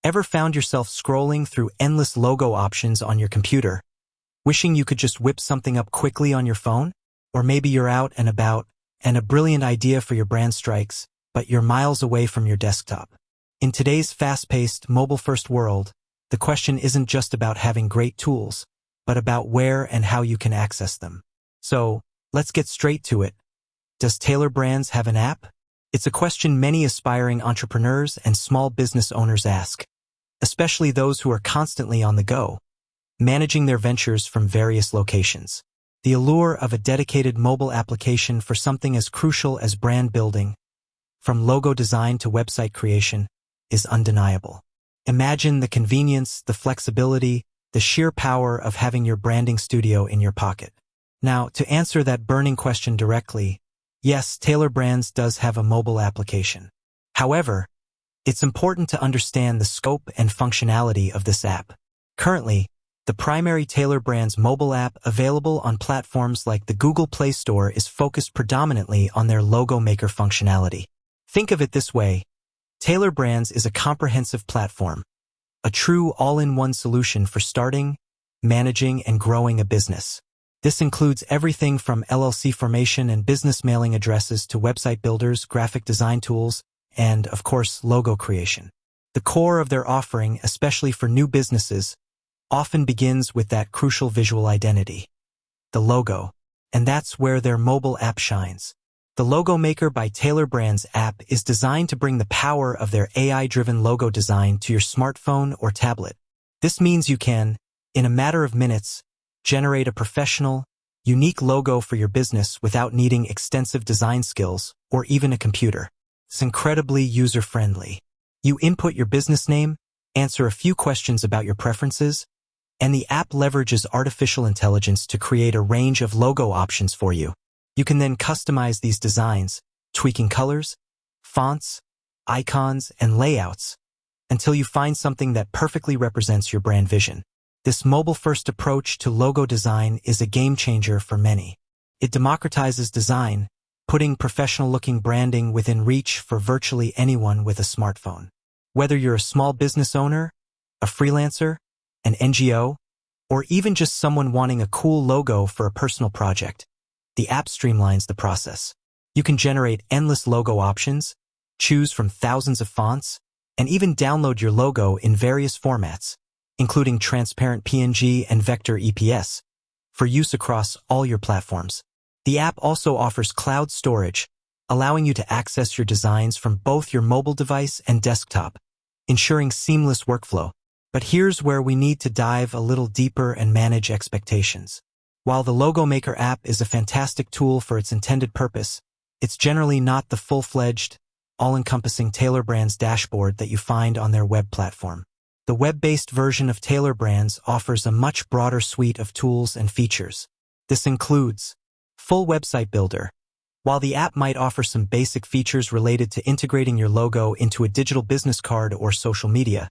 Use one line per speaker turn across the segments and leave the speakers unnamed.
Ever found yourself scrolling through endless logo options on your computer, wishing you could just whip something up quickly on your phone? Or maybe you're out and about, and a brilliant idea for your brand strikes, but you're miles away from your desktop. In today's fast-paced, mobile-first world, the question isn't just about having great tools, but about where and how you can access them. So, let's get straight to it. Does Tailor Brands have an app? It's a question many aspiring entrepreneurs and small business owners ask, especially those who are constantly on the go, managing their ventures from various locations. The allure of a dedicated mobile application for something as crucial as brand building, from logo design to website creation, is undeniable. Imagine the convenience, the flexibility, the sheer power of having your branding studio in your pocket. Now, to answer that burning question directly, yes, Tailor Brands does have a mobile application. However, it's important to understand the scope and functionality of this app. Currently, the primary Tailor Brands mobile app available on platforms like the Google Play Store is focused predominantly on their logo maker functionality. Think of it this way: Tailor Brands is a comprehensive platform, a true all-in-one solution for starting, managing, and growing a business. This includes everything from LLC formation and business mailing addresses to website builders, graphic design tools, and, of course, logo creation. The core of their offering, especially for new businesses, often begins with that crucial visual identity, the logo, and that's where their mobile app shines. The Logo Maker by Tailor Brands app is designed to bring the power of their AI-driven logo design to your smartphone or tablet. This means you can, in a matter of minutes, generate a professional, unique logo for your business without needing extensive design skills or even a computer. It's incredibly user-friendly. You input your business name, answer a few questions about your preferences, and the app leverages artificial intelligence to create a range of logo options for you. You can then customize these designs, tweaking colors, fonts, icons, and layouts, until you find something that perfectly represents your brand vision. This mobile-first approach to logo design is a game-changer for many. It democratizes design, putting professional-looking branding within reach for virtually anyone with a smartphone. Whether you're a small business owner, a freelancer, an NGO, or even just someone wanting a cool logo for a personal project, the app streamlines the process. You can generate endless logo options, choose from thousands of fonts, and even download your logo in various formats, including transparent PNG and vector EPS, for use across all your platforms. The app also offers cloud storage, allowing you to access your designs from both your mobile device and desktop, ensuring seamless workflow. But here's where we need to dive a little deeper and manage expectations. While the Logo Maker app is a fantastic tool for its intended purpose, it's generally not the full-fledged, all-encompassing Tailor Brands dashboard that you find on their web platform. The web-based version of Tailor Brands offers a much broader suite of tools and features. This includes full website builder. While the app might offer some basic features related to integrating your logo into a digital business card or social media,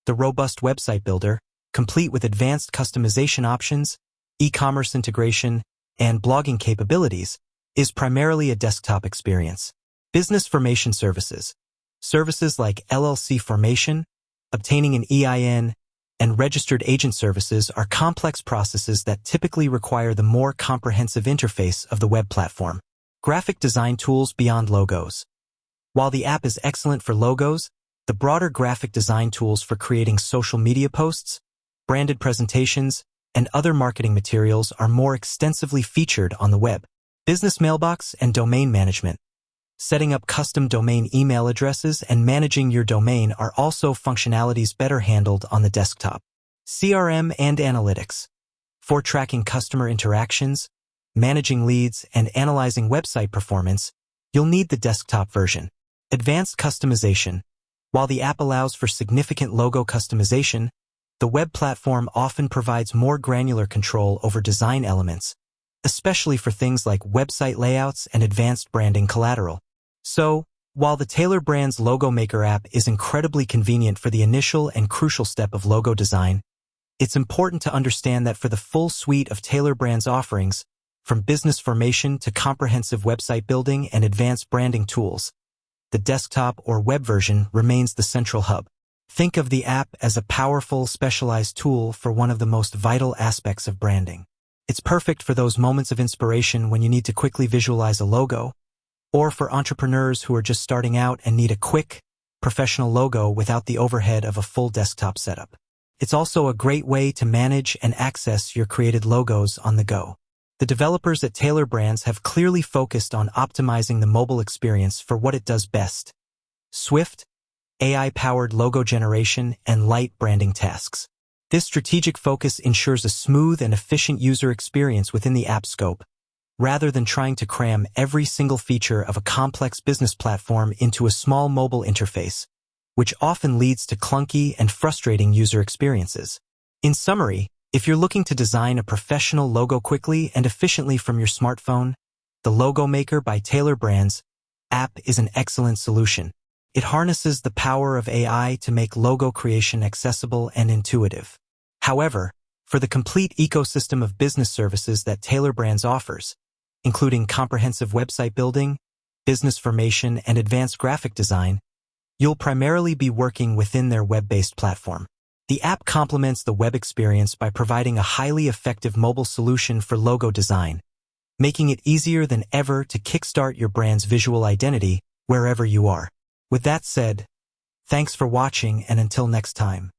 the robust website builder, complete with advanced customization options, e-commerce integration, and blogging capabilities, is primarily a desktop experience. Business formation services. Services like LLC formation, obtaining an EIN, and registered agent services are complex processes that typically require the more comprehensive interface of the web platform. Graphic design tools beyond logos. While the app is excellent for logos, the broader graphic design tools for creating social media posts, branded presentations, and other marketing materials are more extensively featured on the web. Business mailbox and domain management. Setting up custom domain email addresses and managing your domain are also functionalities better handled on the desktop. CRM and analytics. For tracking customer interactions, managing leads, and analyzing website performance, you'll need the desktop version. Advanced customization. While the app allows for significant logo customization, the web platform often provides more granular control over design elements, especially for things like website layouts and advanced branding collateral. So, while the Tailor Brands Logo Maker app is incredibly convenient for the initial and crucial step of logo design, it's important to understand that for the full suite of Tailor Brands offerings, from business formation to comprehensive website building and advanced branding tools, the desktop or web version remains the central hub. Think of the app as a powerful, specialized tool for one of the most vital aspects of branding. It's perfect for those moments of inspiration when you need to quickly visualize a logo, or for entrepreneurs who are just starting out and need a quick, professional logo without the overhead of a full desktop setup. It's also a great way to manage and access your created logos on the go. The developers at Tailor Brands have clearly focused on optimizing the mobile experience for what it does best: swift, AI-powered logo generation and light branding tasks. This strategic focus ensures a smooth and efficient user experience within the app scope, rather than trying to cram every single feature of a complex business platform into a small mobile interface, which often leads to clunky and frustrating user experiences. In summary, if you're looking to design a professional logo quickly and efficiently from your smartphone, the Logo Maker by Tailor Brands app is an excellent solution. It harnesses the power of AI to make logo creation accessible and intuitive. However, for the complete ecosystem of business services that Tailor Brands offers, including comprehensive website building, business formation, and advanced graphic design, you'll primarily be working within their web-based platform. The app complements the web experience by providing a highly effective mobile solution for logo design, making it easier than ever to kickstart your brand's visual identity wherever you are. With that said, thanks for watching, and until next time.